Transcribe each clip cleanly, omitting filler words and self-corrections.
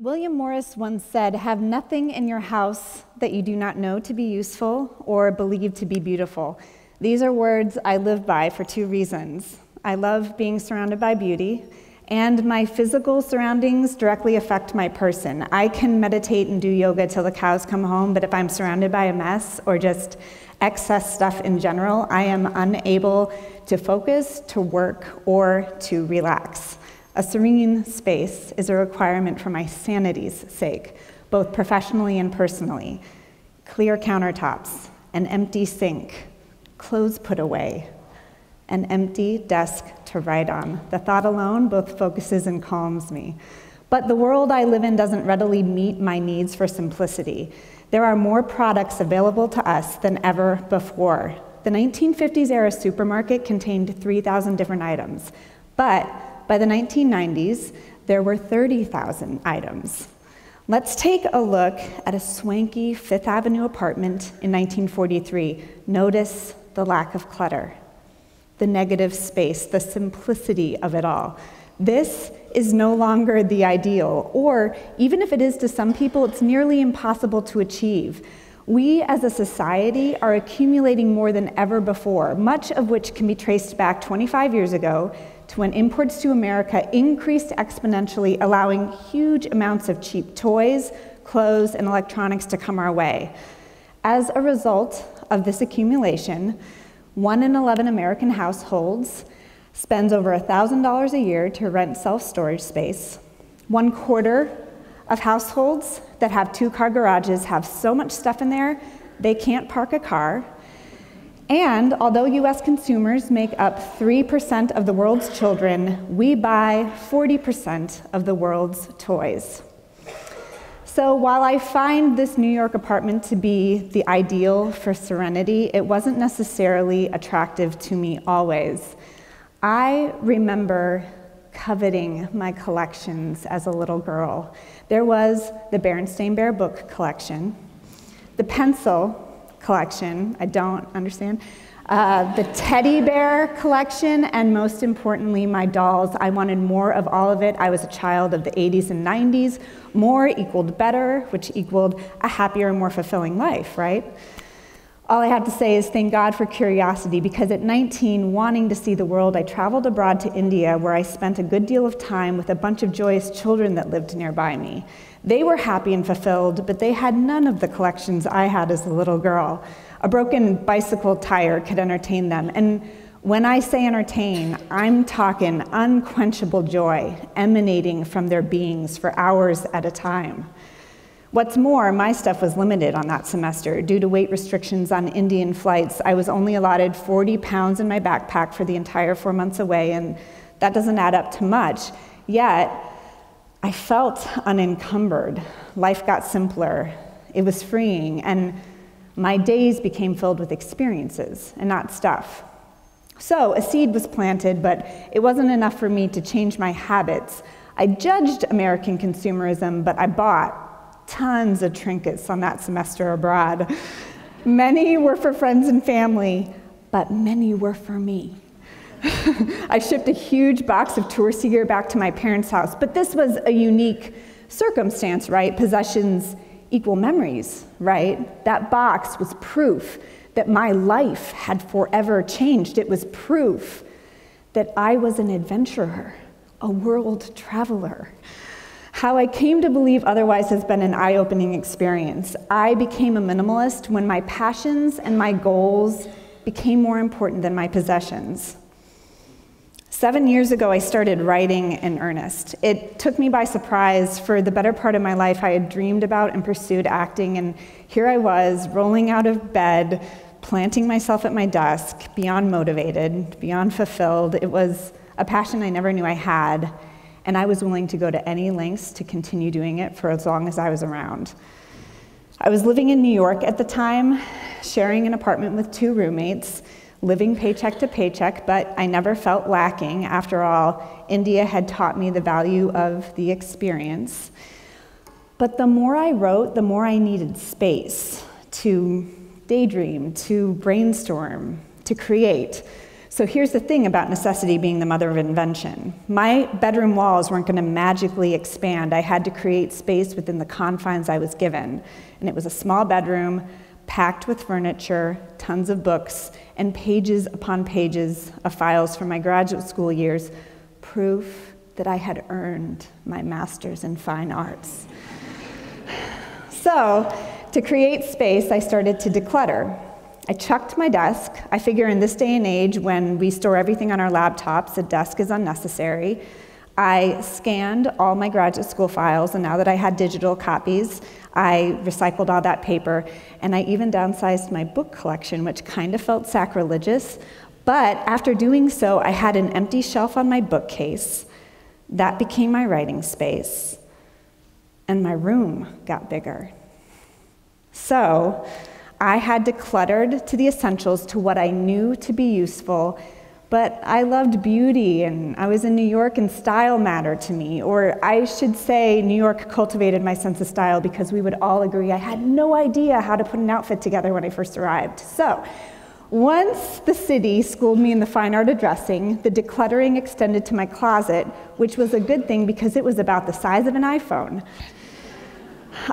William Morris once said, "Have nothing in your house that you do not know to be useful or believe to be beautiful." These are words I live by for two reasons. I love being surrounded by beauty, and my physical surroundings directly affect my person. I can meditate and do yoga till the cows come home, but if I'm surrounded by a mess or just excess stuff in general, I am unable to focus, to work, or to relax. A serene space is a requirement for my sanity's sake, both professionally and personally. Clear countertops, an empty sink, clothes put away, an empty desk to write on. The thought alone both focuses and calms me. But the world I live in doesn't readily meet my needs for simplicity. There are more products available to us than ever before. The 1950s era supermarket contained 3,000 different items, but by the 1990s, there were 30,000 items. Let's take a look at a swanky Fifth Avenue apartment in 1943. Notice the lack of clutter, the negative space, the simplicity of it all. This is no longer the ideal, or even if it is to some people, it's nearly impossible to achieve. We as a society are accumulating more than ever before, much of which can be traced back 25 years ago to when imports to America increased exponentially, allowing huge amounts of cheap toys, clothes, and electronics to come our way. As a result of this accumulation, 1 in 11 American households spends over $1,000 a year to rent self-storage space. 1/4 of households that have 2-car garages have so much stuff in there, they can't park a car. And although US consumers make up 3% of the world's children, we buy 40% of the world's toys. So while I find this New York apartment to be the ideal for serenity, it wasn't necessarily attractive to me always. I remember coveting my collections as a little girl. There was the Berenstain Bear book collection, the pencil collection, I don't understand, the teddy bear collection, and most importantly, my dolls. I wanted more of all of it. I was a child of the 80s and 90s. More equaled better, which equaled a happier and more fulfilling life, right? All I have to say is thank God for curiosity, because at 19, wanting to see the world, I traveled abroad to India, where I spent a good deal of time with a bunch of joyous children that lived nearby me. They were happy and fulfilled, but they had none of the collections I had as a little girl. A broken bicycle tire could entertain them, and when I say entertain, I'm talking unquenchable joy emanating from their beings for hours at a time. What's more, my stuff was limited on that semester. Due to weight restrictions on Indian flights, I was only allotted 40 pounds in my backpack for the entire 4 months away, and that doesn't add up to much. Yet, I felt unencumbered. Life got simpler. It was freeing, and my days became filled with experiences and not stuff. So a seed was planted, but it wasn't enough for me to change my habits. I judged American consumerism, but I bought tons of trinkets on that semester abroad. Many were for friends and family, but many were for me. I shipped a huge box of touristy gear back to my parents' house, but this was a unique circumstance, right? Possessions equal memories, right? That box was proof that my life had forever changed. It was proof that I was an adventurer, a world traveler. How I came to believe otherwise has been an eye-opening experience. I became a minimalist when my passions and my goals became more important than my possessions. 7 years ago, I started writing in earnest. It took me by surprise. For the better part of my life, I had dreamed about and pursued acting, and here I was, rolling out of bed, planting myself at my desk, beyond motivated, beyond fulfilled. It was a passion I never knew I had, and I was willing to go to any lengths to continue doing it for as long as I was around. I was living in New York at the time, sharing an apartment with 2 roommates, living paycheck to paycheck, but I never felt lacking. After all, India had taught me the value of the experience. But the more I wrote, the more I needed space to daydream, to brainstorm, to create. So here's the thing about necessity being the mother of invention. My bedroom walls weren't going to magically expand. I had to create space within the confines I was given. And it was a small bedroom, packed with furniture, tons of books, and pages upon pages of files from my graduate school years, proof that I had earned my master's in fine arts. So, to create space, I started to declutter. I chucked my desk. I figure in this day and age, when we store everything on our laptops, a desk is unnecessary. I scanned all my graduate school files, and now that I had digital copies, I recycled all that paper, and I even downsized my book collection, which kind of felt sacrilegious. But after doing so, I had an empty shelf on my bookcase. That became my writing space, and my room got bigger. So I had decluttered to the essentials, to what I knew to be useful, but I loved beauty, and I was in New York, and style mattered to me. Or I should say New York cultivated my sense of style, because we would all agree I had no idea how to put an outfit together when I first arrived. So once the city schooled me in the fine art of dressing, the decluttering extended to my closet, which was a good thing because it was about the size of an iPhone.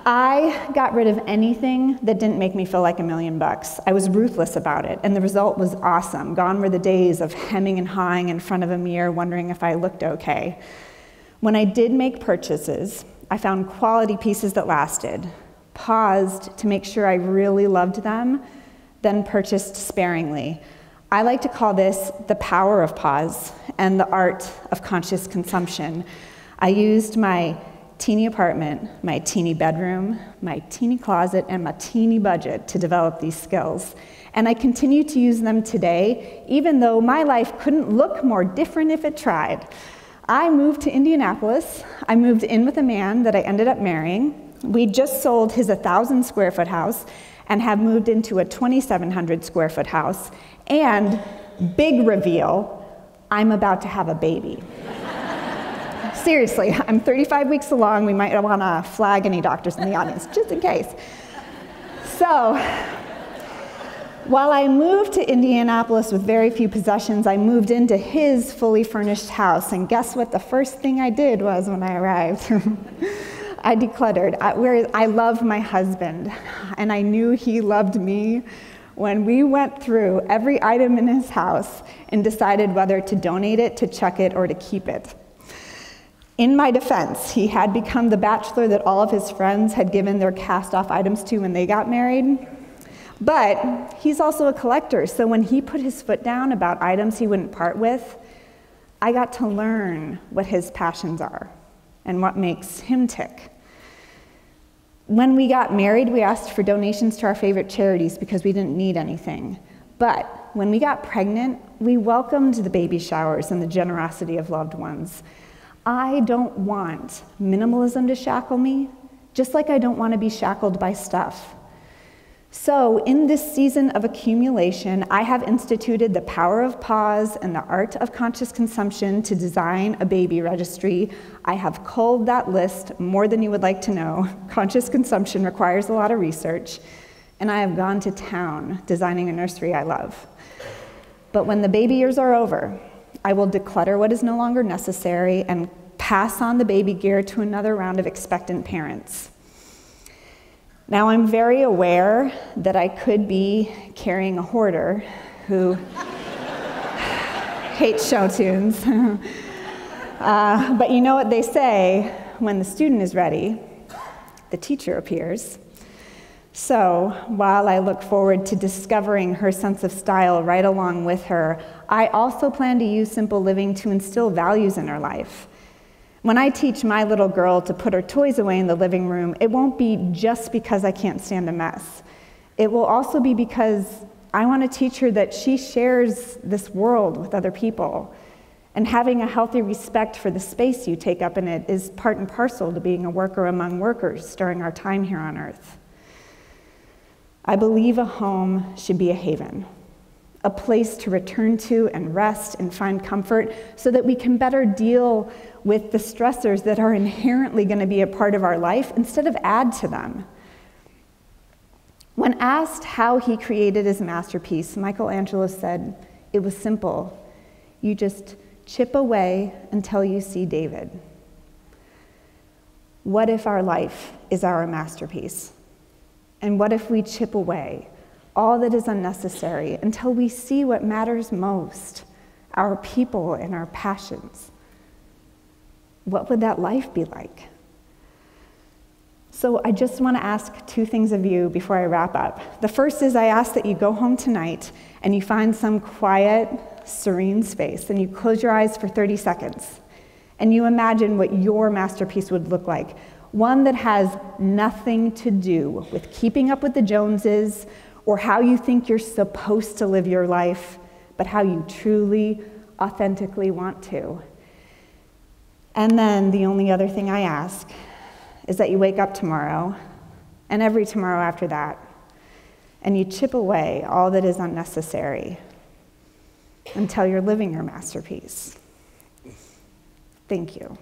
I got rid of anything that didn't make me feel like $1 million. I was ruthless about it, and the result was awesome. Gone were the days of hemming and hawing in front of a mirror, wondering if I looked okay. When I did make purchases, I found quality pieces that lasted, paused to make sure I really loved them, then purchased sparingly. I like to call this the power of pause and the art of conscious consumption. I used my teeny apartment, my teeny bedroom, my teeny closet, and my teeny budget to develop these skills. And I continue to use them today, even though my life couldn't look more different if it tried. I moved to Indianapolis. I moved in with a man that I ended up marrying. We just sold his 1,000 square foot house and have moved into a 2,700 square foot house. And big reveal, I'm about to have a baby. Seriously, I'm 35 weeks along. We might want to flag any doctors in the audience, just in case. So, while I moved to Indianapolis with very few possessions, I moved into his fully furnished house. And guess what the first thing I did was when I arrived? I decluttered. I love my husband, and I knew he loved me when we went through every item in his house and decided whether to donate it, to chuck it, or to keep it. In my defense, he had become the bachelor that all of his friends had given their cast-off items to when they got married. But he's also a collector, so when he put his foot down about items he wouldn't part with, I got to learn what his passions are and what makes him tick. When we got married, we asked for donations to our favorite charities because we didn't need anything. But when we got pregnant, we welcomed the baby showers and the generosity of loved ones. I don't want minimalism to shackle me, just like I don't want to be shackled by stuff. So in this season of accumulation, I have instituted the power of pause and the art of conscious consumption to design a baby registry. I have culled that list more than you would like to know. Conscious consumption requires a lot of research, and I have gone to town designing a nursery I love. But when the baby years are over, I will declutter what is no longer necessary and pass on the baby gear to another round of expectant parents. Now, I'm very aware that I could be carrying a hoarder who hates show tunes. But you know what they say, when the student is ready, the teacher appears. So, while I look forward to discovering her sense of style right along with her, I also plan to use simple living to instill values in her life. When I teach my little girl to put her toys away in the living room, it won't be just because I can't stand a mess. It will also be because I want to teach her that she shares this world with other people. And having a healthy respect for the space you take up in it is part and parcel to being a worker among workers during our time here on Earth. I believe a home should be a haven, a place to return to and rest and find comfort so that we can better deal with the stressors that are inherently going to be a part of our life instead of add to them. When asked how he created his masterpiece, Michelangelo said, It was simple. You just chip away until you see David. What if our life is our masterpiece? And what if we chip away all that is unnecessary until we see what matters most, our people and our passions? What would that life be like? So I just want to ask two things of you before I wrap up. The first is I ask that you go home tonight and you find some quiet, serene space and you close your eyes for 30 seconds and you imagine what your masterpiece would look like. One that has nothing to do with keeping up with the Joneses or how you think you're supposed to live your life, but how you truly, authentically want to. And then the only other thing I ask is that you wake up tomorrow, and every tomorrow after that, and you chip away all that is unnecessary until you're living your masterpiece. Thank you.